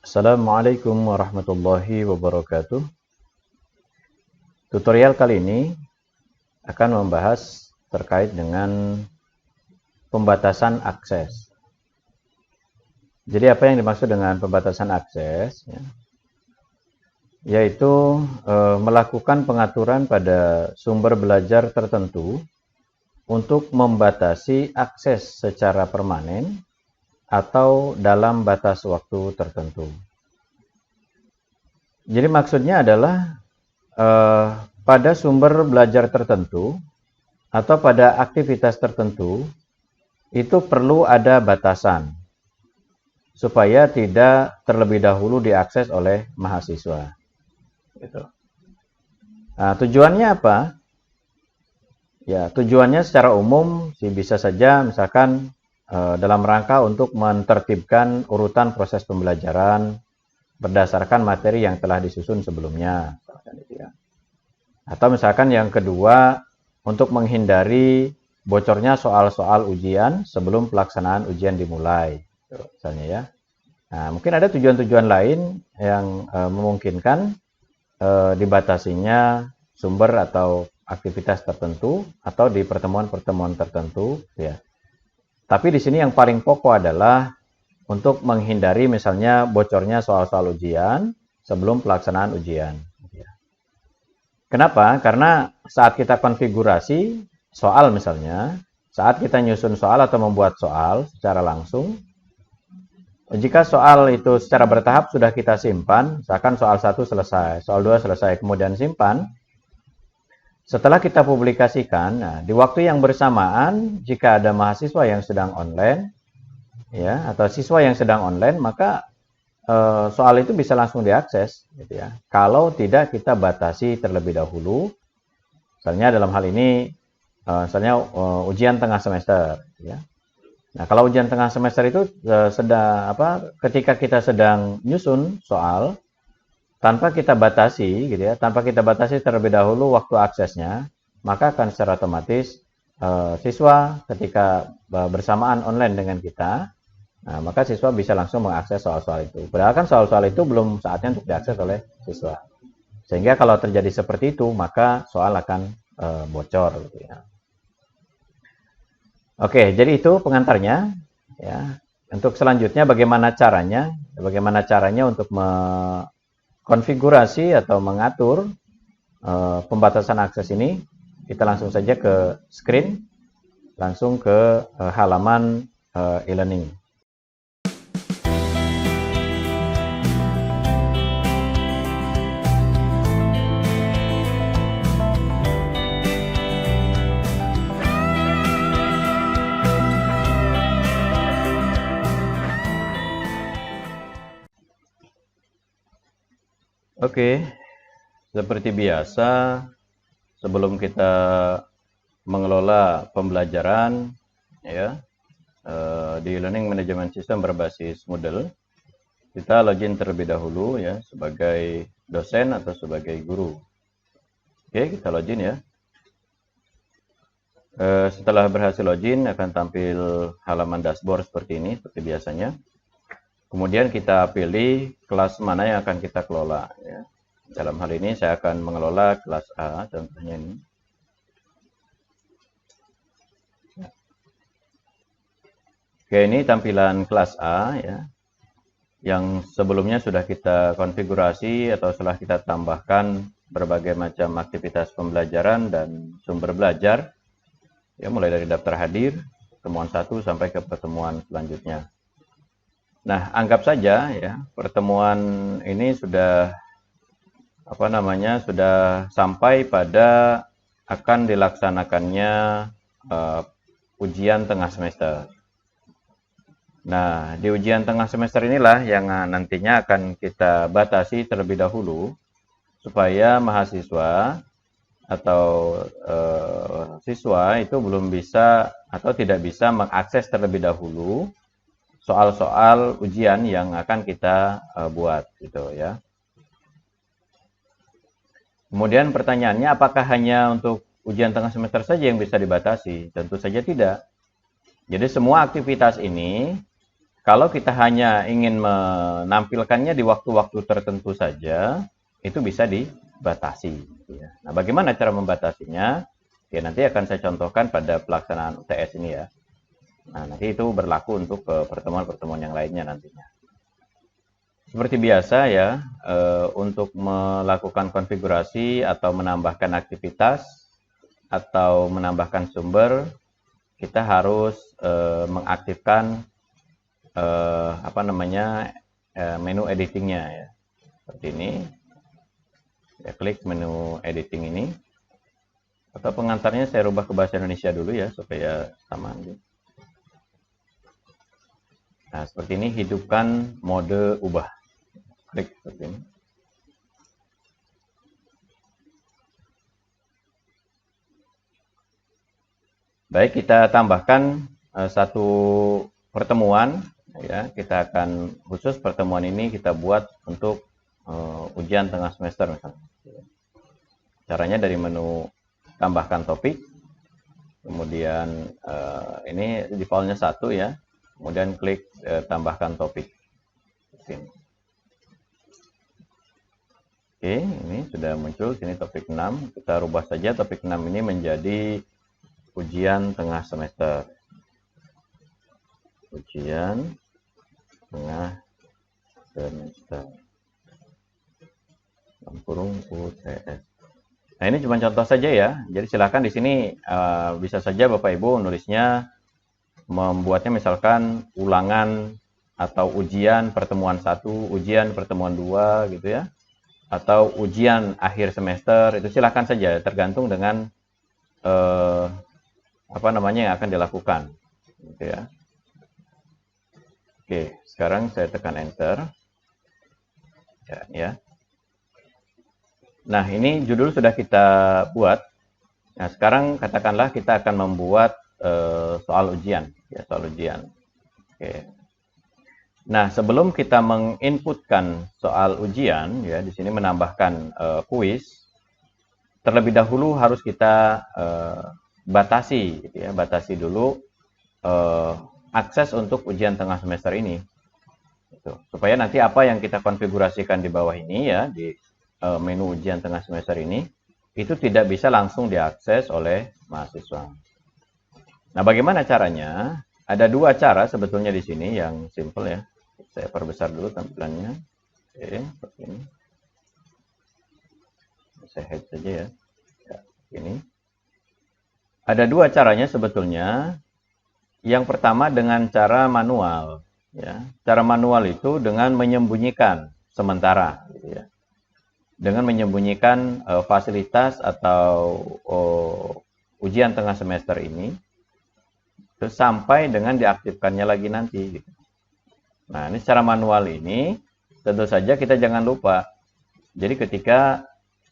Assalamualaikum warahmatullahi wabarakatuh. Tutorial kali ini akan membahas terkait dengan pembatasan akses. Jadi apa yang dimaksud dengan pembatasan akses? Yaitu melakukan pengaturan pada sumber belajar tertentu untuk membatasi akses secara permanen atau dalam batas waktu tertentu. Jadi maksudnya adalah pada sumber belajar tertentu atau pada aktivitas tertentu itu perlu ada batasan supaya tidak terlebih dahulu diakses oleh mahasiswa. Gitu. Nah, tujuannya apa? Ya, tujuannya secara umum sih bisa saja misalkan dalam rangka untuk mentertibkan urutan proses pembelajaran berdasarkan materi yang telah disusun sebelumnya. Atau misalkan yang kedua, untuk menghindari bocornya soal-soal ujian sebelum pelaksanaan ujian dimulai. Misalnya ya. Nah, mungkin ada tujuan-tujuan lain yang memungkinkan dibatasinya sumber atau aktivitas tertentu atau di pertemuan-pertemuan tertentu ya. Tapi di sini yang paling pokok adalah untuk menghindari misalnya bocornya soal-soal ujian sebelum pelaksanaan ujian. Kenapa? Karena saat kita konfigurasi soal misalnya, saat kita nyusun soal atau membuat soal secara langsung, jika soal itu secara bertahap sudah kita simpan, misalkan soal 1 selesai, soal 2 selesai, kemudian simpan, setelah kita publikasikan, nah, di waktu yang bersamaan, jika ada mahasiswa yang sedang online, ya, atau siswa yang sedang online, maka soal itu bisa langsung diakses, gitu ya. Kalau tidak kita batasi terlebih dahulu, misalnya dalam hal ini, misalnya ujian tengah semester, ya. Nah, kalau ujian tengah semester itu ketika kita sedang nyusun soal, tanpa kita batasi, gitu ya, tanpa kita batasi terlebih dahulu waktu aksesnya, maka akan secara otomatis siswa ketika bersamaan online dengan kita, nah, maka siswa bisa langsung mengakses soal-soal itu. Padahal kan soal-soal itu belum saatnya untuk diakses oleh siswa. Sehingga kalau terjadi seperti itu, maka soal akan bocor, gitu ya. Oke, jadi itu pengantarnya, ya. Untuk selanjutnya bagaimana caranya? Bagaimana caranya untuk konfigurasi atau mengatur pembatasan akses ini, kita langsung saja ke screen, langsung ke halaman e-learning. Oke, seperti biasa, sebelum kita mengelola pembelajaran ya di Learning Management System berbasis Moodle, kita login terlebih dahulu ya sebagai dosen atau sebagai guru. Oke, kita login ya. Setelah berhasil login akan tampil halaman dashboard seperti ini, seperti biasanya. Kemudian kita pilih kelas mana yang akan kita kelola. Ya. Dalam hal ini saya akan mengelola kelas A, contohnya ini. Oke, ini tampilan kelas A ya, yang sebelumnya sudah kita konfigurasi atau setelah kita tambahkan berbagai macam aktivitas pembelajaran dan sumber belajar, ya, mulai dari daftar hadir, pertemuan 1 sampai ke pertemuan selanjutnya. Nah, anggap saja ya pertemuan ini sudah sudah sampai pada akan dilaksanakannya ujian tengah semester. Nah, di ujian tengah semester inilah yang nantinya akan kita batasi terlebih dahulu supaya mahasiswa atau siswa itu belum bisa atau tidak bisa mengakses terlebih dahulu soal-soal ujian yang akan kita buat gitu ya. Kemudian pertanyaannya, apakah hanya untuk ujian tengah semester saja yang bisa dibatasi? Tentu saja tidak. Jadi semua aktivitas ini Kalau kita hanya ingin menampilkannya di waktu-waktu tertentu saja, itu bisa dibatasi. Ya. Nah, bagaimana cara membatasinya? Ya, nanti akan saya contohkan pada pelaksanaan UTS ini ya. Nah, nanti itu berlaku untuk pertemuan-pertemuan yang lainnya nantinya. Seperti biasa ya, untuk melakukan konfigurasi atau menambahkan aktivitas atau menambahkan sumber, kita harus mengaktifkan menu editingnya ya. Seperti ini. Ya, klik menu editing ini. Atau pengantarnya saya rubah ke bahasa Indonesia dulu ya supaya sama. Nah, seperti ini, hidupkan mode ubah. Klik seperti ini. Baik, kita tambahkan satu pertemuan ya. Kita akan khusus pertemuan ini kita buat untuk ujian tengah semester misalnya. Caranya dari menu tambahkan topik, kemudian ini defaultnya 1 ya, kemudian klik tambahkan topik. Oke, ini sudah muncul sini topik 6. Kita rubah saja topik 6 ini menjadi ujian tengah semester. Ujian tengah semester. Kurung UTS. Nah, ini cuma contoh saja ya. Jadi silakan di sini bisa saja Bapak Ibu nulisnya, membuatnya misalkan ulangan atau ujian pertemuan 1, ujian pertemuan 2 gitu ya. Atau ujian akhir semester, itu silakan saja, tergantung dengan yang akan dilakukan gitu ya. Oke, sekarang saya tekan enter ya. Nah, ini judul sudah kita buat. Nah, sekarang katakanlah kita akan membuat soal ujian ya, soal ujian. Oke. Nah, sebelum kita menginputkan soal ujian ya, di sini menambahkan kuis, terlebih dahulu harus kita batasi gitu ya, batasi dulu akses untuk ujian tengah semester ini. Gitu. Supaya nanti apa yang kita konfigurasikan di bawah ini ya, di menu ujian tengah semester ini, itu tidak bisa langsung diakses oleh mahasiswa. Nah, bagaimana caranya? Ada 2 cara sebetulnya di sini yang simple ya. Saya perbesar dulu tampilannya. Oke, seperti ini. Saya hide saja ya. Ini. Ada 2 caranya sebetulnya. Yang pertama dengan cara manual. Ya. Cara manual itu dengan menyembunyikan sementara. Gitu ya. Dengan menyembunyikan fasilitas atau ujian tengah semester ini. Terus sampai dengan diaktifkannya lagi nanti. Gitu. Nah, ini secara manual ini, tentu saja kita jangan lupa. Jadi ketika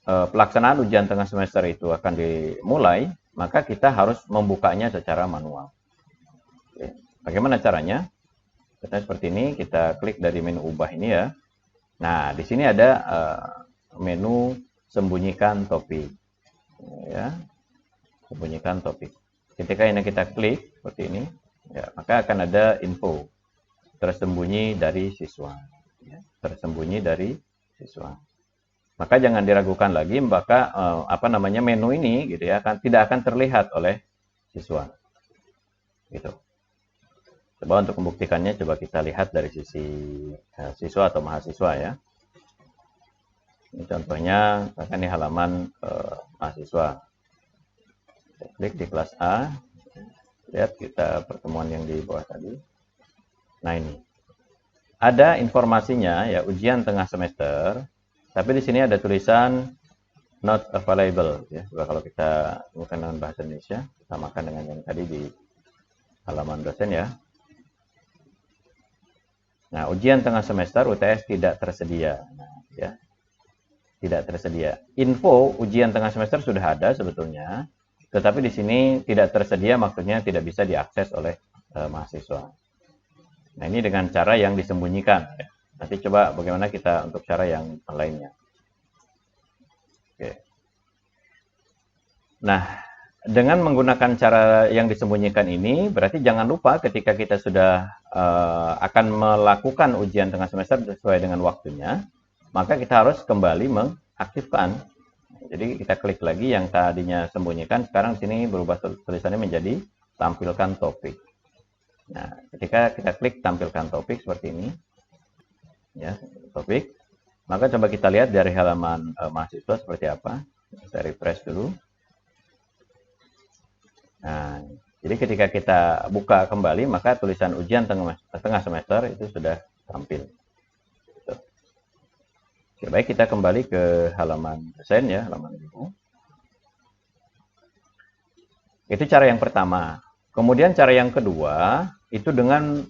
pelaksanaan ujian tengah semester itu akan dimulai, maka kita harus membukanya secara manual. Oke. Bagaimana caranya? Kita seperti ini, kita klik dari menu ubah ini ya. Nah, di sini ada menu sembunyikan topik. Ya, sembunyikan topik. Ketika ini kita klik seperti ini, ya, maka akan ada info. Tersembunyi dari siswa, ya, tersembunyi dari siswa. Maka jangan diragukan lagi, maka menu ini gitu ya tidak akan terlihat oleh siswa. Gitu. Coba untuk membuktikannya, coba kita lihat dari sisi siswa atau mahasiswa ya. Ini contohnya, misalkan ini halaman mahasiswa. Kita klik di kelas A, lihat kita pertemuan yang di bawah tadi. Nah, ini ada informasinya ya, ujian tengah semester, tapi di sini ada tulisan not available ya. Coba kalau kita temukan dengan bahasa Indonesia, samakan dengan yang tadi di halaman dosen ya. Nah, ujian tengah semester UTS tidak tersedia. Nah, ya. Tidak tersedia. Info ujian tengah semester sudah ada sebetulnya, tetapi di sini tidak tersedia, maksudnya tidak bisa diakses oleh mahasiswa. Nah, ini dengan cara yang disembunyikan. Ya. Nanti coba bagaimana kita untuk cara yang lainnya. Oke. Nah, dengan menggunakan cara yang disembunyikan ini, berarti jangan lupa ketika kita sudah akan melakukan ujian tengah semester sesuai dengan waktunya, maka kita harus kembali mengaktifkan. Jadi kita klik lagi yang tadinya sembunyikan, sekarang sini berubah tulisannya menjadi tampilkan topik. Nah, ketika kita klik tampilkan topik seperti ini, ya, topik, maka coba kita lihat dari halaman mahasiswa seperti apa. Kita refresh dulu. Nah, jadi ketika kita buka kembali, maka tulisan ujian tengah semester itu sudah tampil. Oke, baik, kita kembali ke halaman desain ya, halaman buku. Itu cara yang pertama. Kemudian cara yang kedua, itu dengan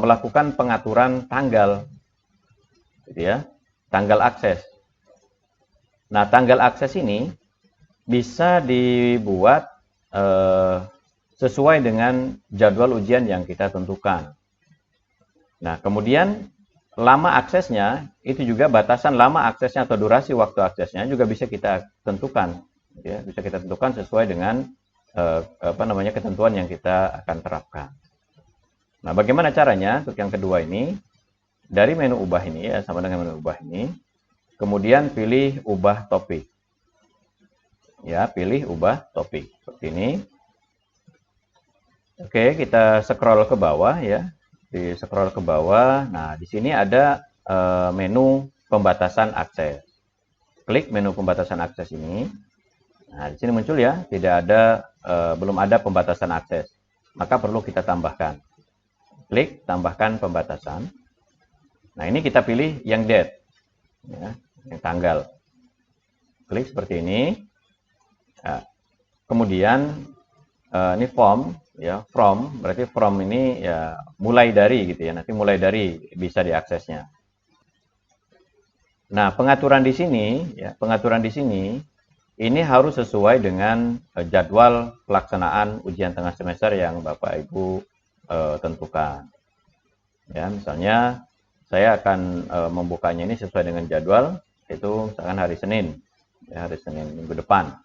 melakukan pengaturan tanggal. Gitu ya, tanggal akses. Nah, tanggal akses ini bisa dibuat sesuai dengan jadwal ujian yang kita tentukan. Nah, kemudian lama aksesnya, itu juga batasan lama aksesnya atau durasi waktu aksesnya juga bisa kita tentukan. Ya, bisa kita tentukan sesuai dengan ketentuan yang kita akan terapkan. Nah, bagaimana caranya untuk yang kedua ini? Dari menu ubah ini, ya, sama dengan menu ubah ini, kemudian pilih ubah topik. Ya, pilih ubah topik seperti ini. Oke, kita scroll ke bawah ya. Di scroll ke bawah. Nah, di sini ada menu pembatasan akses. Klik menu pembatasan akses ini. Nah, di sini muncul ya, belum ada pembatasan akses. Maka perlu kita tambahkan. Klik tambahkan pembatasan. Nah, ini kita pilih yang date. Ya, yang tanggal. Klik seperti ini. Nah, kemudian ini from ya, from berarti from ini ya mulai dari gitu ya, nanti mulai dari bisa diaksesnya. Nah, pengaturan di sini ya, pengaturan di sini ini harus sesuai dengan jadwal pelaksanaan ujian tengah semester yang Bapak Ibu tentukan. Ya, misalnya saya akan membukanya ini sesuai dengan jadwal, itu misalkan hari Senin, ya, hari Senin minggu depan.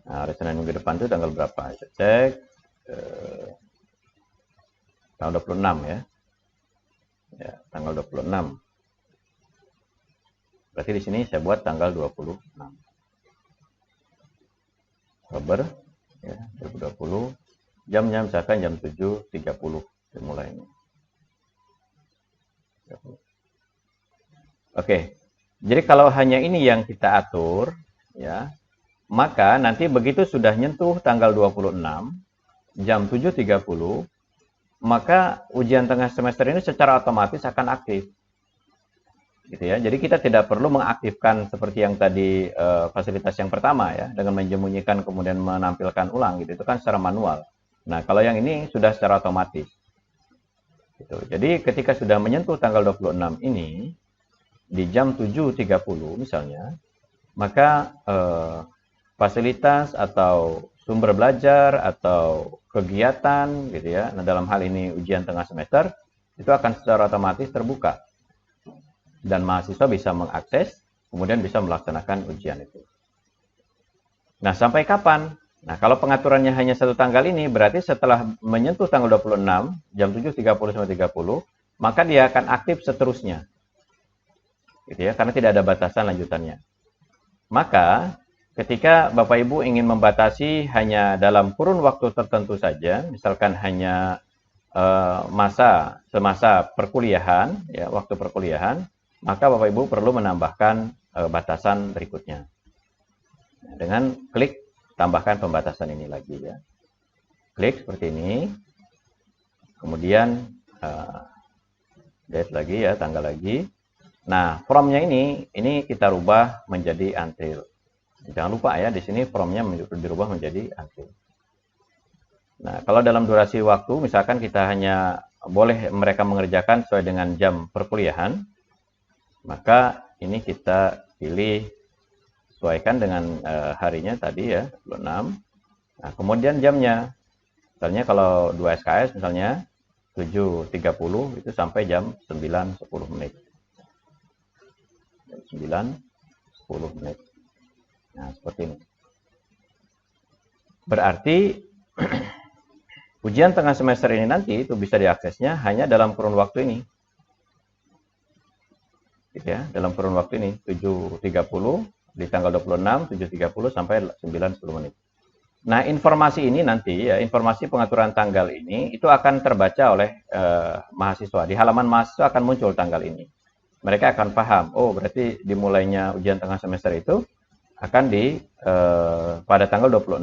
Nah, hari Senin minggu depan itu tanggal berapa? Saya cek. Tanggal 26 ya. Ya, tanggal 26. Berarti di sini saya buat tanggal 26. Oktober ya, 2020. Jamnya misalkan jam 7.30 dimulainya. Oke. Jadi kalau hanya ini yang kita atur ya, maka nanti begitu sudah nyentuh tanggal 26 jam 7.30, maka ujian tengah semester ini secara otomatis akan aktif. Gitu ya. Jadi kita tidak perlu mengaktifkan seperti yang tadi fasilitas yang pertama ya, dengan menyembunyikan kemudian menampilkan ulang gitu. Itu kan secara manual. Nah, kalau yang ini sudah secara otomatis. Gitu. Jadi ketika sudah menyentuh tanggal 26 ini di jam 7.30 misalnya, maka fasilitas atau sumber belajar atau kegiatan gitu ya. Nah, dalam hal ini ujian tengah semester itu akan secara otomatis terbuka. Dan mahasiswa bisa mengakses, kemudian bisa melaksanakan ujian itu. Nah, sampai kapan? Nah, kalau pengaturannya hanya satu tanggal ini, berarti setelah menyentuh tanggal 26, jam 7.30 sampai 30, maka dia akan aktif seterusnya. Gitu ya, karena tidak ada batasan lanjutannya. Maka, ketika Bapak Ibu ingin membatasi hanya dalam kurun waktu tertentu saja, misalkan hanya semasa perkuliahan, ya, waktu perkuliahan, maka Bapak Ibu perlu menambahkan batasan berikutnya. Nah, dengan klik tambahkan pembatasan ini lagi ya. Klik seperti ini. Kemudian date lagi ya, tanggal lagi. Nah, from-nya ini kita rubah menjadi until. Jangan lupa ya, di sini from-nya dirubah menjadi until. Nah, kalau dalam durasi waktu, misalkan kita hanya boleh mereka mengerjakan sesuai dengan jam perkuliahan, maka ini kita pilih sesuaikan dengan harinya tadi ya, 26. Nah, kemudian jamnya. Misalnya kalau 2 SKS misalnya 7.30 itu sampai jam 9.10 menit. 9.10 menit. Nah, seperti ini. Berarti ujian tengah semester ini nanti itu bisa diaksesnya hanya dalam kurun waktu ini. Gitu ya, dalam kurun waktu ini 7.30 di tanggal 26, 7.30 sampai 9.10 menit. Nah, informasi ini nanti ya, informasi pengaturan tanggal ini itu akan terbaca oleh mahasiswa. Di halaman mahasiswa akan muncul tanggal ini. Mereka akan paham, oh berarti dimulainya ujian tengah semester itu akan pada tanggal 26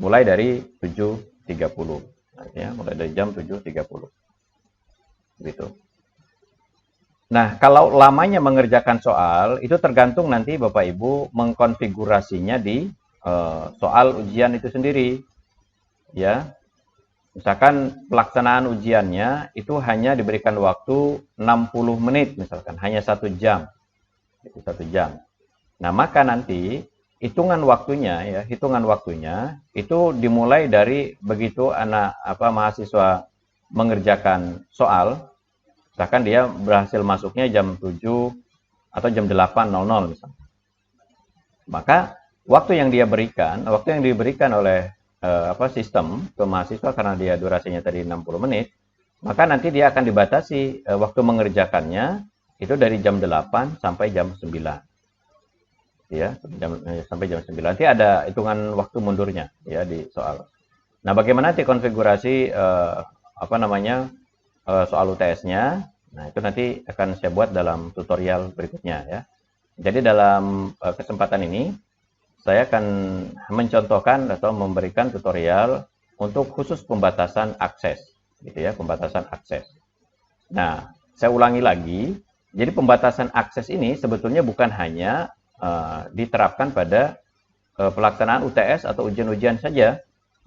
mulai dari 7.30. Ya, mulai dari jam 7.30. Gitu. Nah, kalau lamanya mengerjakan soal itu tergantung nanti Bapak Ibu mengkonfigurasinya di soal ujian itu sendiri, ya. Misalkan pelaksanaan ujiannya itu hanya diberikan waktu 60 menit, misalkan hanya 1 jam, itu 1 jam. Nah, maka nanti hitungan waktunya itu dimulai dari begitu mahasiswa mengerjakan soal, misalkan dia berhasil masuknya jam 7 atau jam 8.00 misalkan. Maka waktu yang diberikan oleh sistem ke mahasiswa karena dia durasinya tadi 60 menit, maka nanti dia akan dibatasi waktu mengerjakannya itu dari jam 8 sampai jam 9. Ya, sampai jam 9. Nanti ada hitungan waktu mundurnya ya di soal. Nah, bagaimana nanti konfigurasi soal UTS-nya? Nah, itu nanti akan saya buat dalam tutorial berikutnya ya. Jadi dalam kesempatan ini saya akan mencontohkan atau memberikan tutorial untuk khusus pembatasan akses, gitu ya, pembatasan akses. Nah, saya ulangi lagi. Jadi pembatasan akses ini sebetulnya bukan hanya diterapkan pada pelaksanaan UTS atau ujian-ujian saja.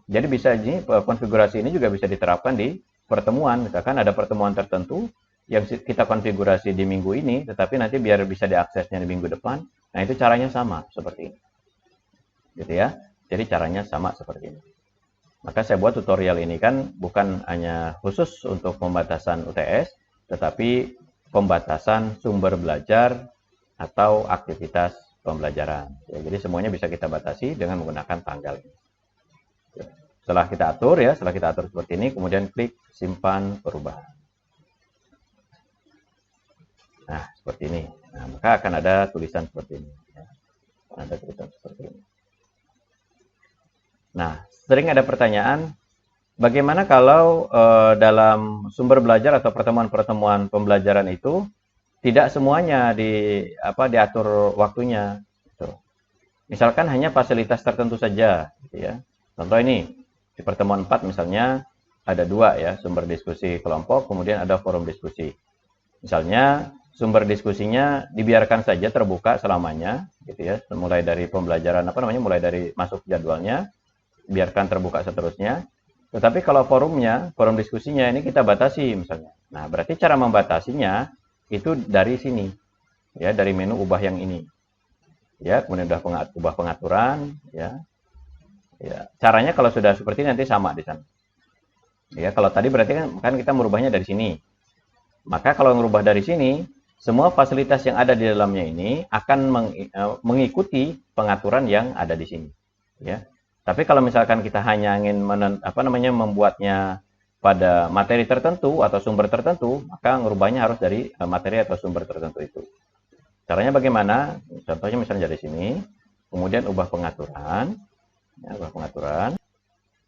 Jadi bisa konfigurasi ini juga bisa diterapkan di pertemuan. Misalkan ada pertemuan tertentu yang kita konfigurasi di minggu ini, tetapi nanti biar bisa diaksesnya di minggu depan. Nah, itu caranya sama seperti ini. Gitu ya. Jadi caranya sama seperti ini. Maka saya buat tutorial ini kan bukan hanya khusus untuk pembatasan UTS, tetapi pembatasan sumber belajar atau aktivitas pembelajaran. Ya, jadi semuanya bisa kita batasi dengan menggunakan tanggal. Setelah kita atur seperti ini, kemudian klik simpan perubahan. Nah, seperti ini. Nah, maka akan ada tulisan seperti ini. Ya. Ada tulisan seperti ini. Nah, sering ada pertanyaan, bagaimana kalau dalam sumber belajar atau pertemuan-pertemuan pembelajaran itu tidak semuanya diatur waktunya. Gitu. Misalkan hanya fasilitas tertentu saja, gitu ya. Contoh ini di pertemuan 4 misalnya ada 2 ya, sumber diskusi kelompok, kemudian ada forum diskusi. Misalnya sumber diskusinya dibiarkan saja terbuka selamanya, gitu ya, mulai dari pembelajaran mulai dari masuk jadwalnya, biarkan terbuka seterusnya. Tetapi kalau forum diskusinya ini kita batasi misalnya. Nah, berarti cara membatasinya itu dari sini, ya, dari menu ubah yang ini, ya, kemudian ubah pengaturan, ya, caranya kalau sudah seperti ini nanti sama di sana, ya. Kalau tadi berarti kan kita merubahnya dari sini, maka kalau merubah dari sini, semua fasilitas yang ada di dalamnya ini akan mengikuti pengaturan yang ada di sini, ya. Tapi kalau misalkan kita hanya ingin membuatnya pada materi tertentu atau sumber tertentu, maka merubahnya harus dari materi atau sumber tertentu itu. Caranya bagaimana? Contohnya misalnya dari sini, kemudian ubah pengaturan, ya, ubah pengaturan.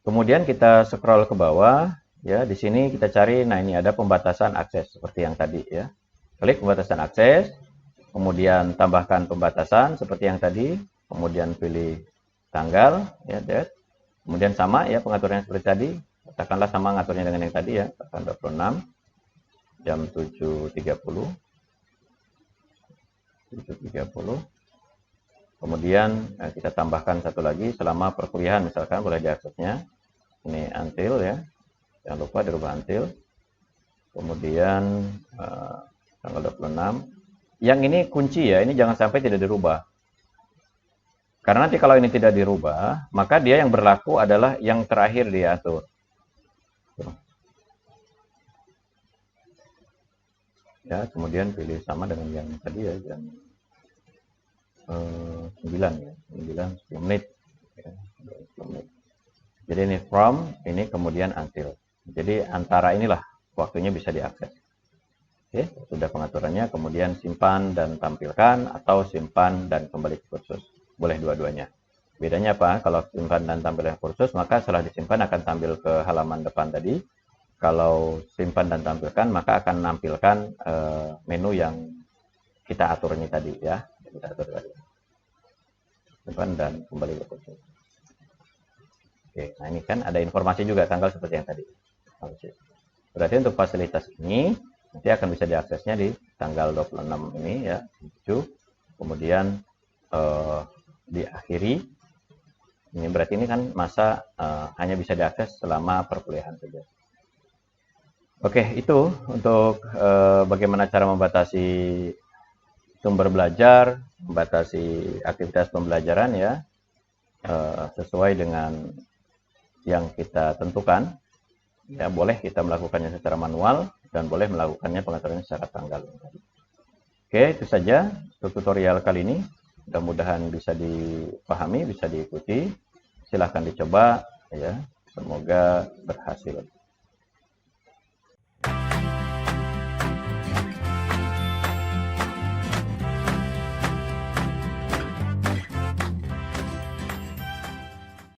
Kemudian kita scroll ke bawah, ya, di sini kita cari, nah ini ada pembatasan akses seperti yang tadi, ya. Klik pembatasan akses, kemudian tambahkan pembatasan seperti yang tadi, kemudian pilih tanggal, ya, date. Kemudian sama ya pengaturannya seperti tadi. Katakanlah sama ngaturnya dengan yang tadi ya, tanggal 26 jam 7.30. Kemudian kita tambahkan satu lagi selama perkuliahan misalkan boleh diaksesnya. Ini until ya. Jangan lupa dirubah until. Kemudian tanggal 26. Yang ini kunci ya, ini jangan sampai tidak dirubah. Karena nanti kalau ini tidak dirubah, maka dia yang berlaku adalah yang terakhir diatur. Ya, kemudian pilih sama dengan yang tadi ya, jam 9 ya, 9 10 menit. Jadi ini from, ini kemudian until. Jadi antara inilah waktunya bisa diakses. Oke, sudah pengaturannya, kemudian simpan dan tampilkan atau simpan dan kembali ke kursus. Boleh dua-duanya. Bedanya apa? Kalau simpan dan tampilkan kursus, maka setelah disimpan akan tampil ke halaman depan tadi. Kalau simpan dan tampilkan, maka akan menampilkan menu yang kita atur ini tadi ya. Kita atur tadi. Simpan dan kembali ke kursus. Oke, nah ini kan ada informasi juga tanggal seperti yang tadi. Berarti untuk fasilitas ini nanti akan bisa diaksesnya di tanggal 26 ini ya, 7. Kemudian diakhiri. Ini berarti ini kan masa hanya bisa diakses selama perkuliahan saja. Oke, itu untuk bagaimana cara membatasi sumber belajar, membatasi aktivitas pembelajaran ya, sesuai dengan yang kita tentukan. Ya, boleh kita melakukannya secara manual dan boleh melakukannya pengaturannya secara tanggal. Oke, itu saja untuk tutorial kali ini. Mudah-mudahan bisa dipahami, bisa diikuti. Silahkan dicoba ya. Semoga berhasil.